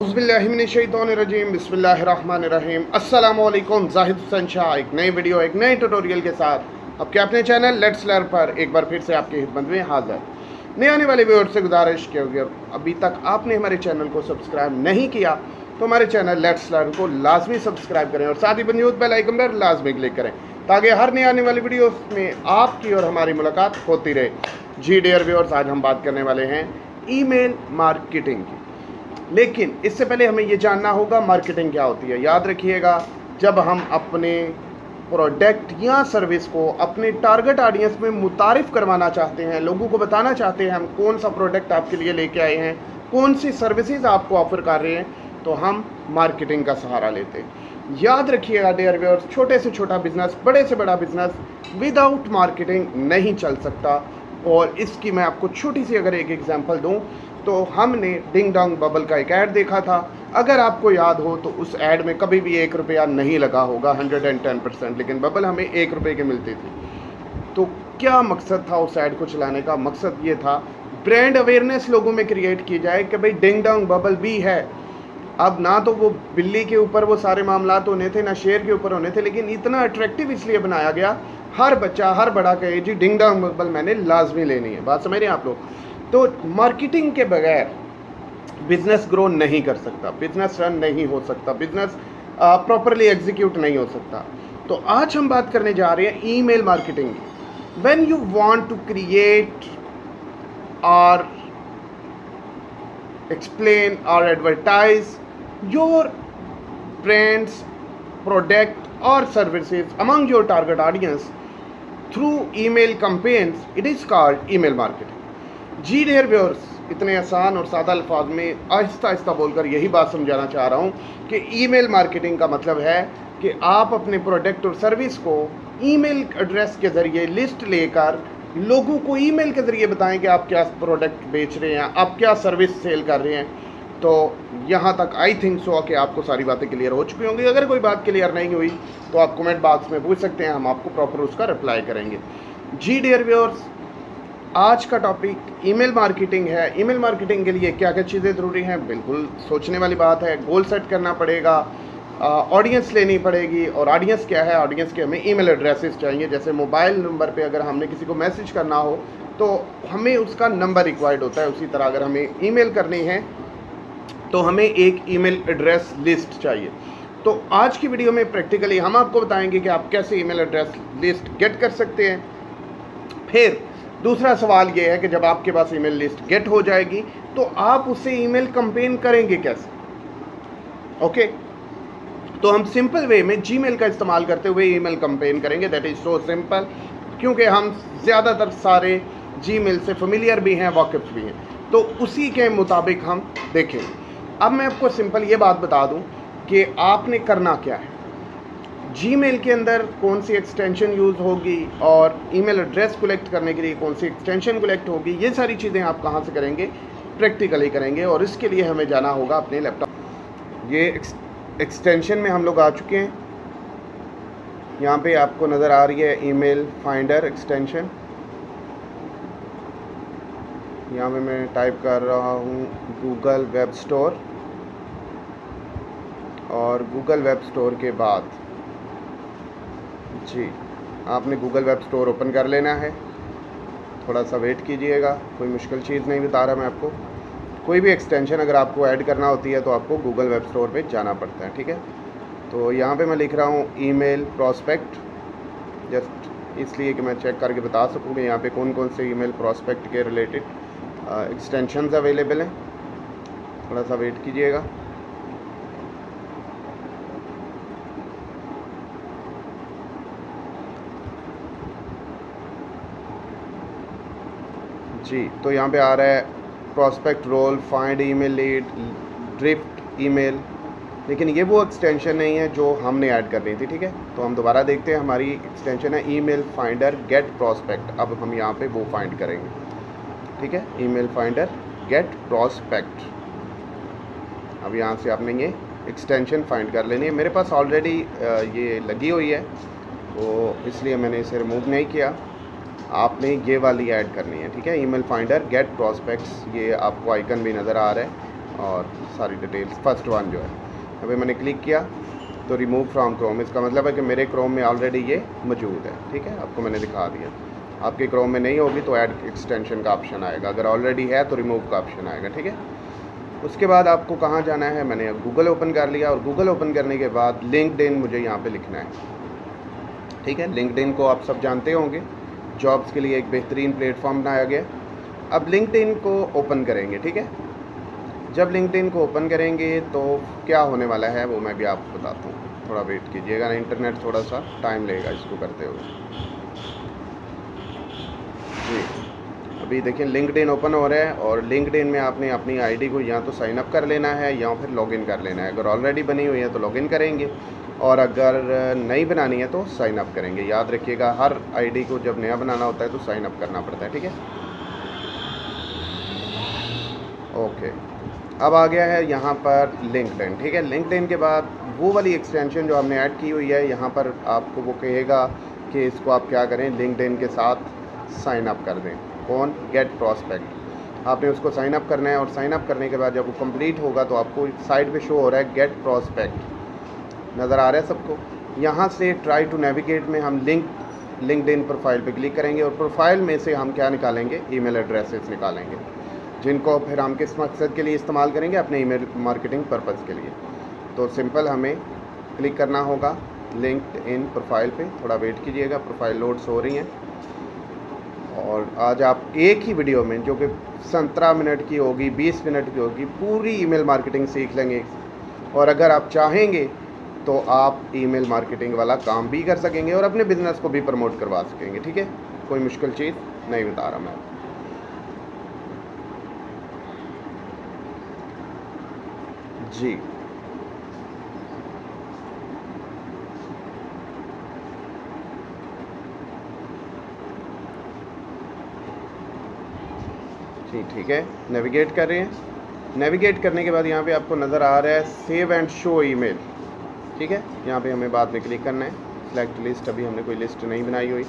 बिस्मिल्लाहिमिनश्शैतानिर्रजीम बिस्मिल्लाहिर्रहमानिर्रहीम अस्सलामु अलैकुम। जाहिद हुसैन शाह एक नई वीडियो एक नए ट्यूटोरियल के साथ आपके अपने चैनल लेट्स लर्न पर एक बार फिर से आपकी खिदमत में हाजिर। नए आने वाले व्यूअर्स से गुजारिश की होगी, अभी तक आपने हमारे चैनल को सब्सक्राइब नहीं किया तो हमारे चैनल लेट्स लर्न को लाजमी सब्सक्राइब करें और साथ ही मौजूद बेल आइकन पर लाजमी क्लिक करें ताकि हर नई आने वाली वीडियो में आपकी और हमारी मुलाकात होती रहे। जी डियर व्यूअर्स, आज हम बात करने वाले हैं ईमेल मार्केटिंग की। लेकिन इससे पहले हमें ये जानना होगा मार्केटिंग क्या होती है। याद रखिएगा, जब हम अपने प्रोडक्ट या सर्विस को अपने टारगेट ऑडियंस में मुतारिफ़ करवाना चाहते हैं, लोगों को बताना चाहते हैं हम कौन सा प्रोडक्ट आपके लिए लेके आए हैं, कौन सी सर्विसेज आपको ऑफर कर रहे हैं, तो हम मार्केटिंग का सहारा लेते हैं। याद रखिएगा डियर व्यूअर्स, छोटे से छोटा बिजनेस, बड़े से बड़ा बिजनेस विदाउट मार्केटिंग नहीं चल सकता। और इसकी मैं आपको छोटी सी अगर एक एग्जांपल दूं तो हमने डिंग डोंग बबल का एक ऐड देखा था। अगर आपको याद हो तो उस ऐड में कभी भी 1 रुपया नहीं लगा होगा, 110%, लेकिन बबल हमें 1 रुपये की मिलती थी। तो क्या मकसद था उस ऐड को चलाने का? मकसद ये था ब्रांड अवेयरनेस लोगों में क्रिएट की जाए कि भाई डिंग डोंग बबल भी है। अब ना तो वो बिल्ली के ऊपर वो सारे मामला होने थे, ना शेर के ऊपर होने थे, लेकिन इतना अट्रैक्टिव इसलिए बनाया गया हर बच्चा हर बड़ा कहे जी डिंग डोंग बबल मैंने लाजमी लेनी है। बात समझ रहे हैं आप लोग? तो मार्केटिंग के बगैर बिजनेस ग्रो नहीं कर सकता, बिजनेस रन नहीं हो सकता, बिजनेस प्रॉपरली एग्जीक्यूट नहीं हो सकता। तो आज हम बात करने जा रहे हैं ईमेल मार्केटिंग की। When you want to create और एक्सप्लेन और एडवर्टाइज योर ब्रांड्स, प्रोडक्ट और services among your target audience through email campaigns, it is called email marketing. जी डियर व्यूअर्स, इतने आसान और सादा अल्फाज में आहिस्ता आहिस्ता बोलकर यही बात समझाना चाह रहा हूँ कि ईमेल मार्केटिंग का मतलब है कि आप अपने प्रोडक्ट और सर्विस को ईमेल एड्रेस के ज़रिए लिस्ट लेकर लोगों को ईमेल के ज़रिए बताएं कि आप क्या प्रोडक्ट बेच रहे हैं, आप क्या सर्विस सेल कर रहे हैं। तो यहाँ तक आई थिंक सो कि आपको सारी बातें क्लियर हो चुकी होंगी। अगर कोई बात क्लियर नहीं हुई तो आप कमेंट बॉक्स में पूछ सकते हैं, हम आपको प्रॉपर उसका रिप्लाई करेंगे। जी डियर व्यूअर्स, आज का टॉपिक ईमेल मार्केटिंग है। ईमेल मार्केटिंग के लिए क्या क्या चीज़ें ज़रूरी हैं, बिल्कुल सोचने वाली बात है। गोल सेट करना पड़ेगा, ऑडियंस लेनी पड़ेगी। और ऑडियंस क्या है? ऑडियंस के हमें ईमेल एड्रेसेस चाहिए। जैसे मोबाइल नंबर पे अगर हमने किसी को मैसेज करना हो तो हमें उसका नंबर रिक्वायर्ड होता है, उसी तरह अगर हमें ईमेल करनी है तो हमें एक ईमेल एड्रेस लिस्ट चाहिए। तो आज की वीडियो में प्रैक्टिकली हम आपको बताएंगे कि आप कैसे ईमेल एड्रेस लिस्ट गेट कर सकते हैं। फिर दूसरा सवाल ये है कि जब आपके पास ईमेल लिस्ट गेट हो जाएगी तो आप उससे ईमेल कैंपेन करेंगे कैसे? ओके, तो हम सिंपल वे में जीमेल का इस्तेमाल करते हुए ईमेल कैंपेन करेंगे। दैट इज़ सो सिंपल, क्योंकि हम ज़्यादातर सारे जीमेल से फेमिलियर भी हैं, वाकिफ़ भी हैं, तो उसी के मुताबिक हम देखेंगे। अब मैं आपको सिंपल ये बात बता दूं कि आपने करना क्या है। जीमेल के अंदर कौन सी एक्सटेंशन यूज़ होगी और ईमेल एड्रेस कलेक्ट करने के लिए कौन सी एक्सटेंशन कलेक्ट होगी, ये सारी चीज़ें आप कहाँ से करेंगे? प्रैक्टिकली करेंगे। और इसके लिए हमें जाना होगा अपने लैपटॉप। ये एक्सटेंशन में हम लोग आ चुके हैं। यहाँ पे आपको नज़र आ रही है ईमेल फाइंडर एक्सटेंशन। यहाँ पे मैं टाइप कर रहा हूँ गूगल वेब स्टोर, और गूगल वेब स्टोर के बाद जी आपने गूगल वेब स्टोर ओपन कर लेना है। थोड़ा सा वेट कीजिएगा, कोई मुश्किल चीज़ नहीं बता रहा मैं आपको। कोई भी एक्सटेंशन अगर आपको ऐड करना होती है तो आपको गूगल वेब स्टोर पे जाना पड़ता है, ठीक है। तो यहाँ पे मैं लिख रहा हूँ ईमेल प्रॉस्पेक्ट, जस्ट इसलिए कि मैं चेक करके बता सकूँ कि यहाँ पे कौन कौन से ईमेल प्रॉस्पेक्ट के रिलेटेड एक्सटेंशंस अवेलेबल हैं। थोड़ा सा वेट कीजिएगा। जी, तो यहाँ पे आ रहा है prospect role, find email lead, drift email, लेकिन ये वो एक्सटेंशन नहीं है जो हमने ऐड करनी थी, ठीक है। तो हम दोबारा देखते हैं, हमारी एक्सटेंशन है ईमेल फाइंडर गेट प्रॉस्पेक्ट। अब हम यहाँ पे वो फाइंड करेंगे, ठीक है, ईमेल फाइंडर गेट प्रॉस्पेक्ट। अब यहाँ से आपने ये एक्सटेंशन फाइंड कर लेनी है। मेरे पास ऑलरेडी ये लगी हुई है, तो इसलिए मैंने इसे रिमूव नहीं किया। आपने ये वाली ऐड करनी है, ठीक है, ईमेल फाइंडर गेट प्रॉस्पेक्ट्स। ये आपको आइकन भी नज़र आ रहा है और सारी डिटेल्स। फर्स्ट वन जो है अभी मैंने क्लिक किया तो रिमूव फ्रॉम क्रोम, इसका मतलब है कि मेरे क्रोम में ऑलरेडी ये मौजूद है। ठीक है, आपको मैंने दिखा दिया। आपके क्रोम में नहीं होगी तो ऐड एक्सटेंशन का ऑप्शन आएगा, अगर ऑलरेडी है तो रिमूव का ऑप्शन आएगा। ठीक है, उसके बाद आपको कहाँ जाना है, मैंने गूगल ओपन कर लिया और गूगल ओपन करने के बाद लिंक्डइन मुझे यहाँ पे लिखना है। ठीक है, लिंक्डइन को आप सब जानते होंगे, जॉब्स के लिए एक बेहतरीन प्लेटफॉर्म बनाया गया। अब लिंक्डइन को ओपन करेंगे। ठीक है, जब लिंक्डइन को ओपन करेंगे तो क्या होने वाला है वो मैं भी आपको बताता हूँ। थोड़ा वेट कीजिएगा, इंटरनेट थोड़ा सा टाइम लेगा इसको करते हुए। जी, अभी देखिए लिंक्डइन ओपन हो रहा है और लिंक्डइन में आपने अपनी आईडी को या तो साइन अप कर लेना है या फिर लॉगिन कर लेना है। अगर ऑलरेडी बनी हुई है तो लॉगिन करेंगे और अगर नहीं बनानी है तो साइन अप करेंगे। याद रखिएगा, हर आईडी को जब नया बनाना होता है तो साइन अप करना पड़ता है। ठीक है, ओके, अब आ गया है यहाँ पर लिंक्डइन। ठीक है, लिंक्डइन के बाद वो वाली एक्सटेंशन जो हमने ऐड की हुई है, यहाँ पर आपको वो कहेगा कि इसको आप क्या करें, लिंक्डइन के साथ साइन अप कर दें। कौन, गेट प्रॉस्पेक्ट। आपने उसको साइन अप करना है और साइन अप करने के बाद जब वो कंप्लीट होगा तो आपको साइड पे शो हो रहा है गेट प्रॉस्पेक्ट, नज़र आ रहा है सबको। यहाँ से ट्राई टू नेविगेट में हम लिंक्डइन प्रोफाइल पे क्लिक करेंगे और प्रोफाइल में से हम क्या निकालेंगे, ईमेल एड्रेसेस निकालेंगे, जिनको फिर हम किस मकसद के लिए इस्तेमाल करेंगे, अपने ईमेल मार्केटिंग पर्पज़ के लिए। तो सिंपल हमें क्लिक करना होगा लिंक्डइन प्रोफाइल पे। थोड़ा वेट कीजिएगा, प्रोफाइल लोड्स हो रही हैं। और आज आप एक ही वीडियो में, जो कि 17 मिनट की होगी, 20 मिनट की होगी, पूरी ईमेल मार्केटिंग सीख लेंगे। और अगर आप चाहेंगे तो आप ईमेल मार्केटिंग वाला काम भी कर सकेंगे और अपने बिजनेस को भी प्रमोट करवा सकेंगे। ठीक है, कोई मुश्किल चीज़ नहीं बता रहा मैं। जी, जी ठीक है, नेविगेट कर रहे हैं। नेविगेट करने के बाद यहाँ पे आपको नज़र आ रहा है सेव एंड शो ईमेल। ठीक है, यहाँ पे हमें बाद में क्लिक करना है। सेलेक्ट लिस्ट, अभी हमने कोई लिस्ट नहीं बनाई हुई।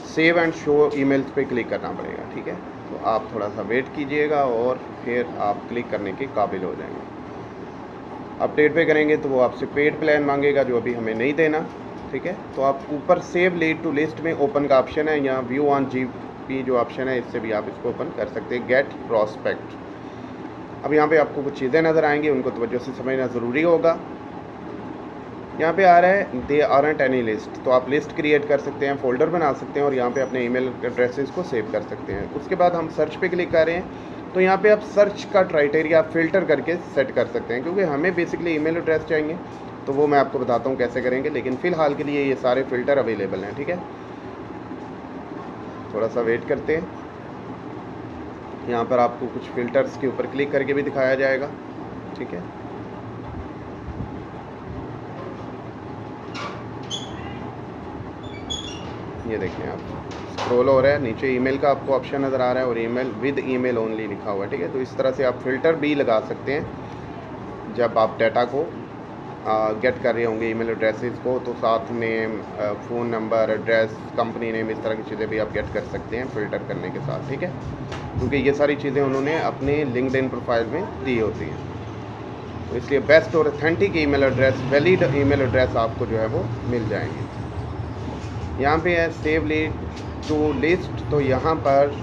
सेव एंड शो ईमेल्स पे क्लिक करना पड़ेगा। ठीक है, तो आप थोड़ा सा वेट कीजिएगा और फिर आप क्लिक करने के काबिल हो जाएंगे। अपडेट पे करेंगे तो वो आपसे पेड प्लान मांगेगा, जो अभी हमें नहीं देना। ठीक है, तो आप ऊपर सेव लीड टू लिस्ट में ओपन का ऑप्शन है, यहाँ व्यू ऑन जीपी जो ऑप्शन है, इससे भी आप इसको ओपन कर सकते हैं, गेट प्रॉस्पेक्ट। अब यहाँ पे आपको कुछ चीज़ें नज़र आएंगी, उनको तवज्जो से समझना ज़रूरी होगा। यहाँ पे आ रहा है दे आरंट एनी लिस्ट, तो आप लिस्ट क्रिएट कर सकते हैं, फोल्डर बना सकते हैं और यहाँ पे अपने ईमेल एड्रेसेस को सेव कर सकते हैं। उसके बाद हम सर्च पे क्लिक कर रहे हैं, तो यहाँ पे आप सर्च का क्राइटेरिया फ़िल्टर करके सेट कर सकते हैं, क्योंकि हमें बेसिकली ईमेल एड्रेस चाहिए, तो वो मैं आपको बताता हूँ कैसे करेंगे। लेकिन फ़िलहाल के लिए ये सारे फ़िल्टर अवेलेबल हैं। ठीक है, थोड़ा सा वेट करते हैं। यहाँ पर आपको कुछ फ़िल्टर्स के ऊपर क्लिक करके भी दिखाया जाएगा। ठीक है, ये देखें, आप स्क्रॉल हो रहा है, नीचे ईमेल का आपको ऑप्शन नज़र आ रहा है और ईमेल विद ईमेल ओनली लिखा हुआ है। ठीक है, तो इस तरह से आप फ़िल्टर भी लगा सकते हैं जब आप डाटा को गेट कर रहे होंगे, ईमेल एड्रेसेस को, तो साथ में phone number, address, company name, इस तरह की चीज़ें भी आप गेट कर सकते हैं फ़िल्टर करने के साथ। ठीक है, क्योंकि ये सारी चीज़ें उन्होंने अपने लिंक्डइन प्रोफाइल में दी होती हैं, तो इसलिए बेस्ट और authentic email address, valid email address आपको जो है वो मिल जाएंगे। यहाँ पे है सेव लीड टू लिस्ट, तो यहाँ पर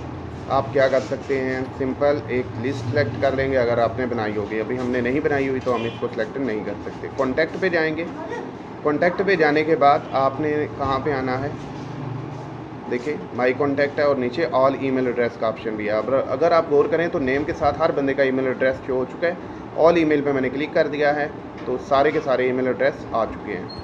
आप क्या कर सकते हैं, सिंपल एक लिस्ट सेलेक्ट कर लेंगे अगर आपने बनाई होगी। अभी हमने नहीं बनाई हुई तो हम इसको सेलेक्ट नहीं कर सकते। कॉन्टैक्ट पे जाएंगे, कॉन्टैक्ट पे जाने के बाद आपने कहाँ पे आना है, देखिए माई कॉन्टैक्ट है और नीचे ऑल ईमेल एड्रेस का ऑप्शन भी है। अब अगर आप गौर करें तो नेम के साथ हर बंदे का ईमेल एड्रेस शो हो चुका है। ऑल ईमेल पे मैंने क्लिक कर दिया है तो सारे के सारे ईमेल एड्रेस आ चुके हैं।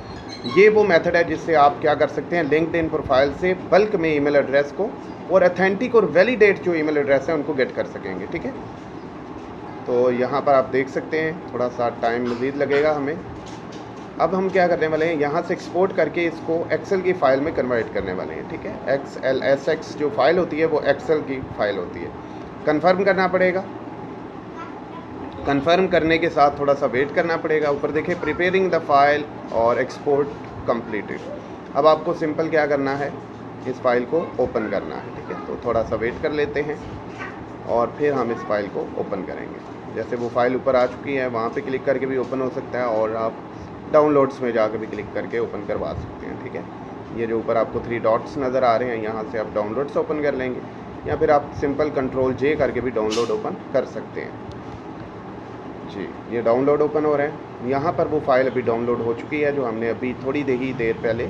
ये वो मेथड है जिससे आप क्या कर सकते हैं, लिंक्डइन प्रोफाइल से बल्क में ईमेल एड्रेस को और ऑथेंटिक और वैलिडेट जो ईमेल एड्रेस है उनको गेट कर सकेंगे। ठीक है, तो यहाँ पर आप देख सकते हैं, थोड़ा सा टाइम मज़ीद लगेगा हमें। अब हम क्या करने वाले हैं, यहाँ से एक्सपोर्ट करके इसको एक्सेल की फ़ाइल में कन्वर्ट करने वाले हैं। ठीक है, XLSX जो फाइल होती है वो एक्सेल की फ़ाइल होती है। कन्फर्म करना पड़ेगा, कन्फर्म करने के साथ थोड़ा सा वेट करना पड़ेगा। ऊपर देखिए प्रिपेयरिंग द फाइल और एक्सपोर्ट कंप्लीटेड। अब आपको सिंपल क्या करना है, इस फाइल को ओपन करना है। ठीक है, तो थोड़ा सा वेट कर लेते हैं और फिर हम इस फाइल को ओपन करेंगे। जैसे वो फाइल ऊपर आ चुकी है, वहाँ पे क्लिक करके भी ओपन हो सकता है, और आप डाउनलोड्स में जाकर भी क्लिक करके ओपन करवा सकते हैं। ठीक है, ये जो ऊपर आपको 3 डॉट्स नज़र आ रहे हैं, यहाँ से आप डाउनलोड्स ओपन कर लेंगे, या फिर आप सिंपल कंट्रोल J करके भी डाउनलोड ओपन कर सकते हैं। जी, ये डाउनलोड ओपन हो रहे हैं। यहाँ पर वो फाइल अभी डाउनलोड हो चुकी है जो हमने अभी थोड़ी देर पहले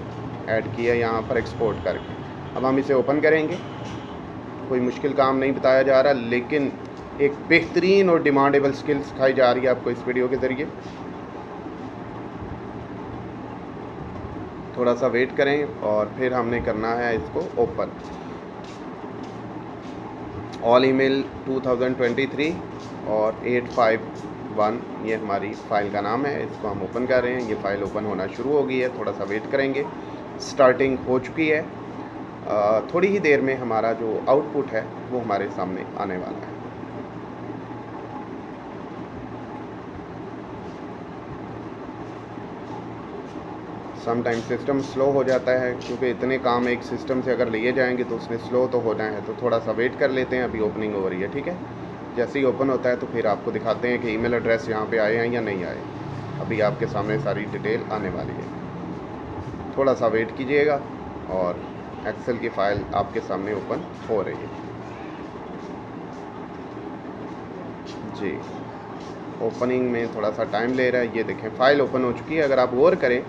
ऐड की है यहाँ पर एक्सपोर्ट करके। अब हम इसे ओपन करेंगे। कोई मुश्किल काम नहीं बताया जा रहा, लेकिन एक बेहतरीन और डिमांडेबल स्किल सिखाई जा रही है आपको इस वीडियो के ज़रिए। थोड़ा सा वेट करें और फिर हमने करना है इसको ओपन। ऑल ईमेल 2023 और 851 ये हमारी फ़ाइल का नाम है। इसको हम ओपन कर रहे हैं। ये फ़ाइल ओपन होना शुरू हो गई है। थोड़ा सा वेट करेंगे। स्टार्टिंग हो चुकी है। थोड़ी ही देर में हमारा जो आउटपुट है वो हमारे सामने आने वाला है। समटाइम सिस्टम स्लो हो जाता है, क्योंकि इतने काम एक सिस्टम से अगर लिए जाएंगे तो उसने स्लो तो होना है, तो थोड़ा सा वेट कर लेते हैं। अभी ओपनिंग हो रही है। ठीक है, जैसे ही ओपन होता है तो फिर आपको दिखाते हैं कि ईमेल एड्रेस यहाँ पे आए हैं या नहीं आए। अभी आपके सामने सारी डिटेल आने वाली है। थोड़ा सा वेट कीजिएगा और एक्सेल की फ़ाइल आपके सामने ओपन हो रही है। जी, ओपनिंग में थोड़ा सा टाइम ले रहा है। ये देखें, फ़ाइल ओपन हो चुकी है। अगर आप गौर करें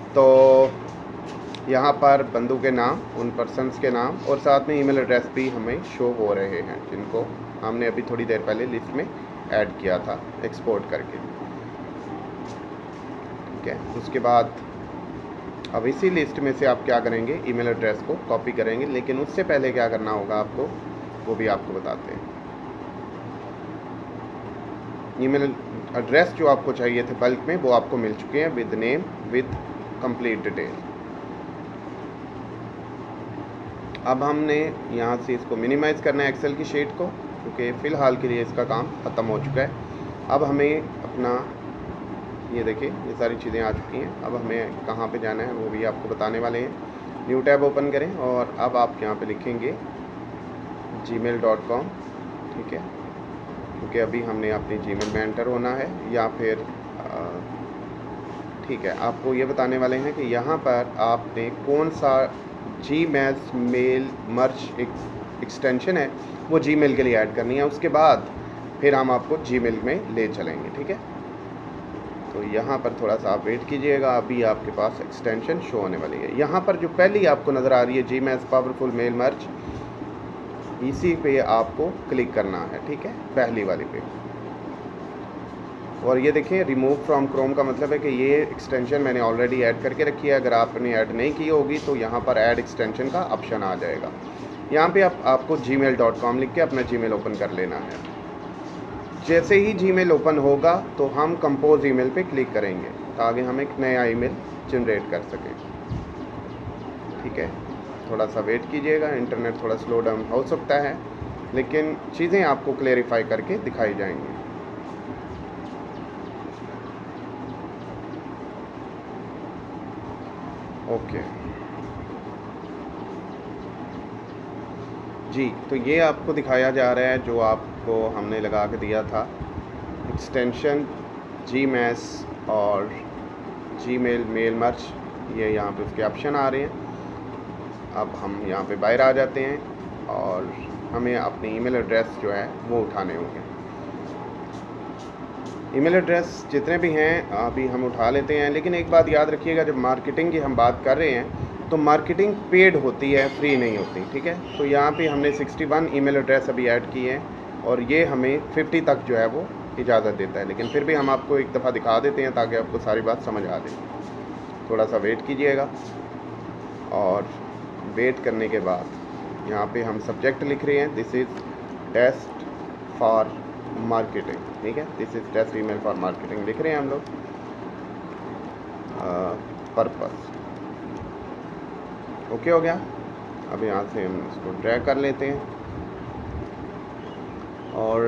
तो यहाँ पर बंदों के नाम, उन पर्सन्स के नाम और साथ में ईमेल एड्रेस भी हमें शो हो रहे हैं, जिनको हमने अभी थोड़ी देर पहले लिस्ट में ऐड किया था एक्सपोर्ट करके। ठीक है, उसके बाद अब इसी लिस्ट में से आप क्या करेंगे, ईमेल एड्रेस को कॉपी करेंगे, लेकिन उससे पहले क्या करना होगा आपको, वो भी आपको बताते हैं। ईमेल एड्रेस जो आपको चाहिए थे बल्क में, वो आपको मिल चुके हैं with name with complete detail. अब हमने यहाँ से इसको मिनिमाइज़ करना है एक्सेल की शीट को, क्योंकि फ़िलहाल के लिए इसका काम ख़त्म हो चुका है। अब हमें अपना, ये देखिए ये सारी चीज़ें आ चुकी हैं। अब हमें कहाँ पे जाना है वो भी आपको बताने वाले हैं। न्यू टैब ओपन करें और अब आप यहाँ पे लिखेंगे gmail.com। ठीक है, क्योंकि अभी हमने अपनी जीमेल में एंटर होना है, या फिर ठीक है, आपको ये बताने वाले हैं कि यहाँ पर आपने कौन सा मेल मर्ज एक्सटेंशन है वो जीमेल के लिए ऐड करनी है। उसके बाद फिर हम आपको जीमेल में ले चलेंगे। ठीक है, तो यहाँ पर थोड़ा सा आप वेट कीजिएगा। अभी आपके पास एक्सटेंशन शो होने वाली है। यहाँ पर जो पहली आपको नज़र आ रही है जीमेल पावरफुल मेल मर्ज, इसी पे आपको क्लिक करना है। ठीक है, पहली वाली पे। और ये देखिए, रिमूव फ्रॉम क्रोम का मतलब है कि ये एक्सटेंशन मैंने ऑलरेडी ऐड करके रखी है। अगर आपने ऐड नहीं की होगी तो यहाँ पर ऐड एक्सटेंशन का ऑप्शन आ जाएगा। यहाँ पे आपको gmail.com लिख के अपना जीमेल ओपन कर लेना है। जैसे ही जीमेल ओपन होगा तो हम कंपोज ईमेल पे क्लिक करेंगे, ताकि हम एक नया ईमेल जनरेट कर सकें। ठीक है, थोड़ा सा वेट कीजिएगा। इंटरनेट थोड़ा स्लो डाउन हो सकता है, लेकिन चीज़ें आपको क्लेरिफाई करके दिखाई जाएंगी। ओके जी, तो ये आपको दिखाया जा रहा है जो आपको हमने लगा के दिया था एक्सटेंशन जीमेल और जीमेल मेल मर्ज। ये यहाँ पे उसके ऑप्शन आ रहे हैं। अब हम यहाँ पे बाहर आ जाते हैं और हमें अपनी ईमेल एड्रेस जो है वो उठाने होंगे। ईमेल एड्रेस जितने भी हैं अभी हम उठा लेते हैं, लेकिन एक बात याद रखिएगा, जब मार्केटिंग की हम बात कर रहे हैं तो मार्केटिंग पेड होती है, फ्री नहीं होती। ठीक है, तो यहाँ पे हमने 61 ईमेल एड्रेस अभी ऐड किए हैं और ये हमें 50 तक जो है वो इजाज़त देता है, लेकिन फिर भी हम आपको एक दफ़ा दिखा देते हैं ताकि आपको सारी बात समझ आ जाए। थोड़ा सा वेट कीजिएगा और वेट करने के बाद यहाँ पे हम सब्जेक्ट लिख रहे हैं, this is test for marketing. ठीक है, this is test email for marketing लिख रहे हैं हम लोग। पर्पस ओके हो गया। अब यहाँ से हम इसको ड्रैग कर लेते हैं और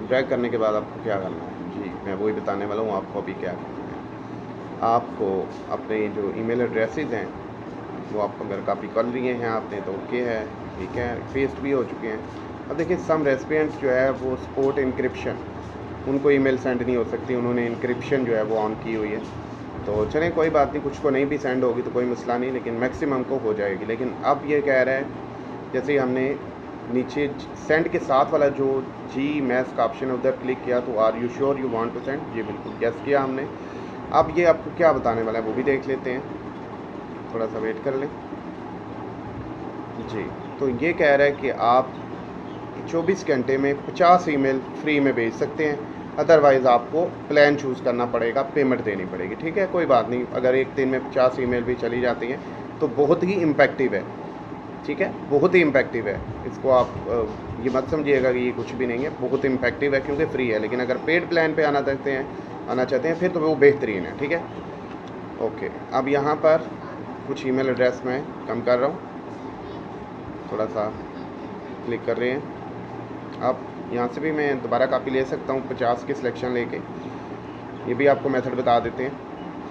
ड्रैग करने के बाद आपको क्या करना है, जी मैं वही बताने वाला हूँ आपको अभी क्या करना है। आपको अपने जो ईमेल एड्रेसेस हैं वो आप अगर कॉपी कर लिए हैं आपने तो ओके है, ठीक है, पेस्ट भी हो चुके हैं। अब देखिए, सम रेसिपिएंट्स जो है वो सपोर्ट इंक्रिप्शन, उनको ईमेल सेंड नहीं हो सकती, उन्होंने इंक्रिप्शन जो है वो ऑन की हुई है। तो चलें कोई बात नहीं, कुछ को नहीं भी सेंड होगी तो कोई मसला नहीं, लेकिन मैक्सिमम को हो जाएगी। लेकिन अब ये कह रहा है, जैसे ही हमने नीचे सेंड के साथ वाला जो जी मैस का ऑप्शन है उधर क्लिक किया तो are you sure you want to send, जी बिल्कुल यस किया हमने। अब ये आपको क्या बताने वाला है वो भी देख लेते हैं, थोड़ा सा वेट कर लें जी। तो ये कह रहा है कि आप 24 घंटे में 50 ईमेल फ्री में भेज सकते हैं, अदरवाइज़ आपको प्लान चूज़ करना पड़ेगा, पेमेंट देनी पड़ेगी। ठीक है, कोई बात नहीं, अगर एक दिन में 50 ईमेल भी चली जाती हैं तो बहुत ही इम्पैक्टिव है। ठीक है, बहुत ही इम्पैक्टिव है, इसको आप ये मत समझिएगा कि ये कुछ भी नहीं है, बहुत इम्पैक्टिव है क्योंकि फ्री है। लेकिन अगर पेड प्लान पे आना चाहते हैं फिर तो वो बेहतरीन है। ठीक है, ओके। अब यहाँ पर कुछ ईमेल एड्रेस मैं कम कर रहा हूँ, थोड़ा सा क्लिक कर रहे हैं। अब यहाँ से भी मैं दोबारा कॉपी ले सकता हूँ 50 की सिलेक्शन लेके, ये भी आपको मेथड बता देते हैं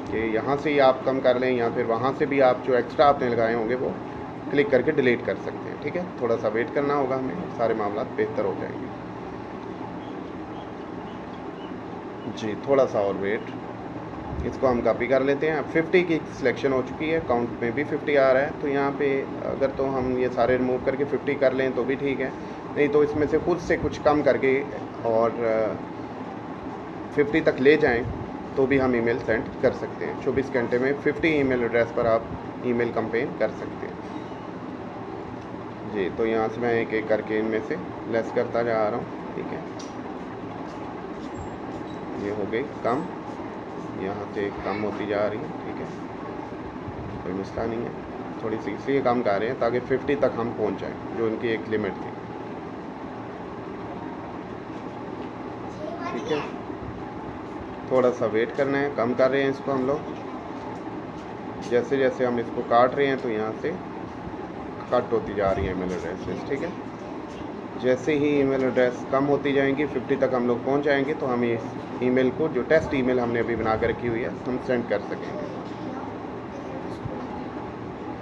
कि यहाँ से ही आप कम कर लें या फिर वहाँ से भी आप जो एक्स्ट्रा आपने लगाए होंगे वो क्लिक करके डिलीट कर सकते हैं। ठीक है, थोड़ा सा वेट करना होगा हमें, सारे मामला बेहतर हो जाएंगे जी। थोड़ा सा और वेट, इसको हम कॉपी कर लेते हैं। अब 50 की सिलेक्शन हो चुकी है, काउंट में भी 50 आ रहा है, तो यहाँ पे अगर तो हम ये सारे रिमूव करके 50 कर लें तो भी ठीक है, नहीं तो इसमें से खुद से कुछ कम करके और 50 तक ले जाएं तो भी हम ईमेल सेंड कर सकते हैं। 24 घंटे में 50 ईमेल एड्रेस पर आप ईमेल कंपेन कर सकते हैं जी। तो यहाँ से मैं एक एक करके इनमें से लेस करता जा रहा हूँ। ठीक है, ये हो गई कम, यहाँ से कम होती जा रही है। ठीक है, कोई मसला नहीं है, थोड़ी सी इसलिए कम कर रहे हैं ताकि 50 तक हम पहुँच जाएं, जो उनकी एक लिमिट थी। ठीक है, थोड़ा सा वेट करना है, कम कर रहे हैं इसको हम लोग। जैसे जैसे हम इसको काट रहे हैं तो यहाँ से कट होती जा रही है ईमेल एड्रेसेस। ठीक है, जैसे ही ईमेल एड्रेस कम होती जाएंगी 50 तक हम लोग पहुँच जाएंगे तो हम इस ईमेल को, जो टेस्ट ईमेल हमने अभी बना कर रखी हुई है, हम सेंड कर सकेंगे।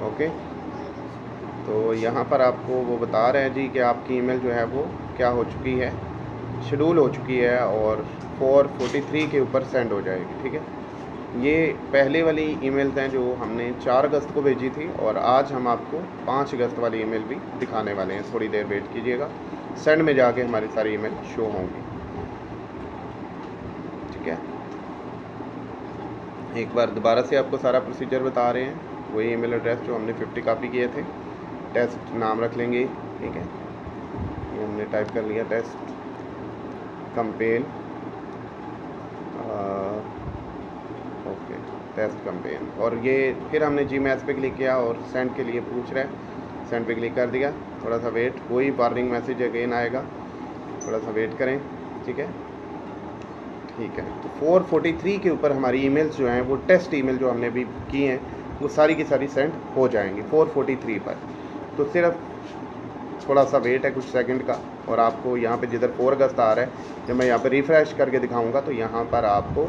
ओके, तो यहाँ पर आपको वो बता रहे हैं जी कि आपकी ईमेल जो है वो क्या हो चुकी है, शेड्यूल हो चुकी है और 4:43 के ऊपर सेंड हो जाएगी। ठीक है, ये पहले वाली ईमेल्स हैं जो हमने 4 अगस्त को भेजी थी और आज हम आपको 5 अगस्त वाली ईमेल भी दिखाने वाले हैं। थोड़ी देर वेट कीजिएगा, सेंड में जाके हमारी सारी ईमेल शो होंगी। ठीक है, एक बार दोबारा से आपको सारा प्रोसीजर बता रहे हैं। वही ईमेल एड्रेस जो हमने 50 कॉपी किए थे, टेस्ट नाम रख लेंगे। ठीक है, ये हमने टाइप कर लिया, test campaign, okay, test campaign. और ये फिर हमने जी मैच पे क्लिक किया और सेंड के लिए पूछ रहा है, सेंड पे क्लिक कर दिया। थोड़ा सा वेट, कोई वार्निंग मैसेज अगेन आएगा, थोड़ा सा वेट करें। ठीक है, ठीक है। तो 4:43 के ऊपर हमारी ईमेल्स जो हैं वो टेस्ट ईमेल जो हमने अभी की हैं वो सारी की सारी सेंड हो जाएंगी 4:43 पर। तो सिर्फ थोड़ा सा वेट है कुछ सेकंड का, और आपको यहाँ पे जिधर 4 अगस्त आ रहा है, जब मैं यहाँ पे रिफ़्रेश करके दिखाऊंगा तो यहाँ पर आपको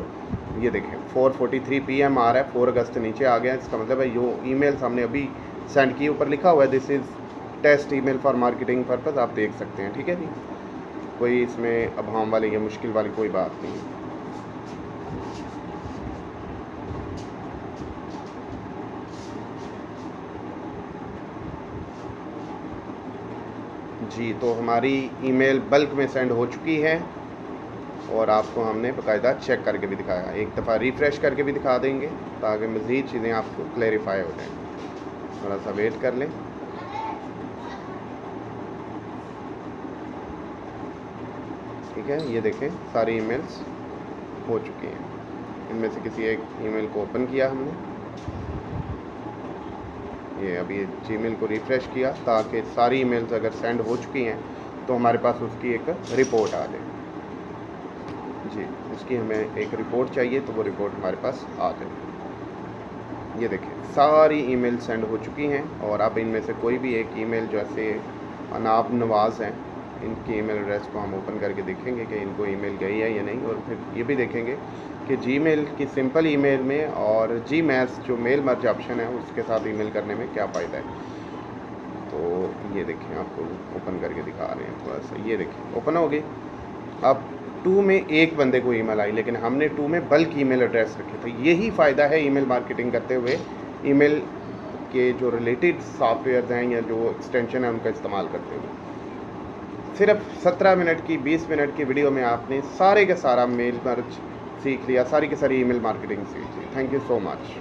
ये देखें 4:43 PM आ रहा है, 4 अगस्त नीचे आ गया। इसका मतलब है जो ईमेल्स हमने अभी सेंड की, ऊपर लिखा हुआ है this is test email for marketing purpose, आप देख सकते हैं। ठीक है जी, कोई इसमें अभाम वाली या मुश्किल वाली कोई बात नहीं है जी। तो हमारी ईमेल बल्क में सेंड हो चुकी है और आपको हमने बाकायदा चेक करके भी दिखाया, एक दफ़ा रिफ़्रेश करके भी दिखा देंगे ताकि मज़ीद चीज़ें आपको क्लैरिफाई हो जाएं। थोड़ा सा वेट कर लें। ठीक है, ये देखें सारी ईमेल्स हो चुकी हैं। इनमें से किसी एक ईमेल को ओपन किया हमने, ये अभी जीमेल को रिफ़्रेश किया ताकि सारी ईमेल्स अगर सेंड हो चुकी हैं तो हमारे पास उसकी एक रिपोर्ट आ जाए जी। उसकी हमें एक रिपोर्ट चाहिए तो वो रिपोर्ट हमारे पास आ जाए। ये देखें सारी ईमेल सेंड हो चुकी हैं और अब इनमें से कोई भी एक ईमेल जैसे अनाब नवाज़ हैं, इनकी ईमेल एड्रेस को हम ओपन करके देखेंगे कि इनको ईमेल गई है या नहीं, और फिर ये भी देखेंगे कि जीमेल की सिंपल ईमेल में और जी मैस जो मेल मर्ज ऑप्शन है उसके साथ ईमेल करने में क्या फ़ायदा है। तो ये देखें आपको ओपन करके दिखा रहे हैं थोड़ा सा, ये देखें ओपन हो गई। अब 2 में एक बंदे को ईमेल आई, लेकिन हमने 2 में बल्क ईमेल एड्रेस रखे थे। यही फ़ायदा है ईमेल मार्केटिंग करते हुए, ईमेल के जो रिलेटेड सॉफ्टवेयर्स हैं या जो एक्सटेंशन है उनका इस्तेमाल करते हुए। सिर्फ 17 मिनट की 20 मिनट की वीडियो में आपने सारे का सारा मेल मर्ज सीख लिया, सारी की सारी ईमेल मार्केटिंग सीख ली। Thank you so much.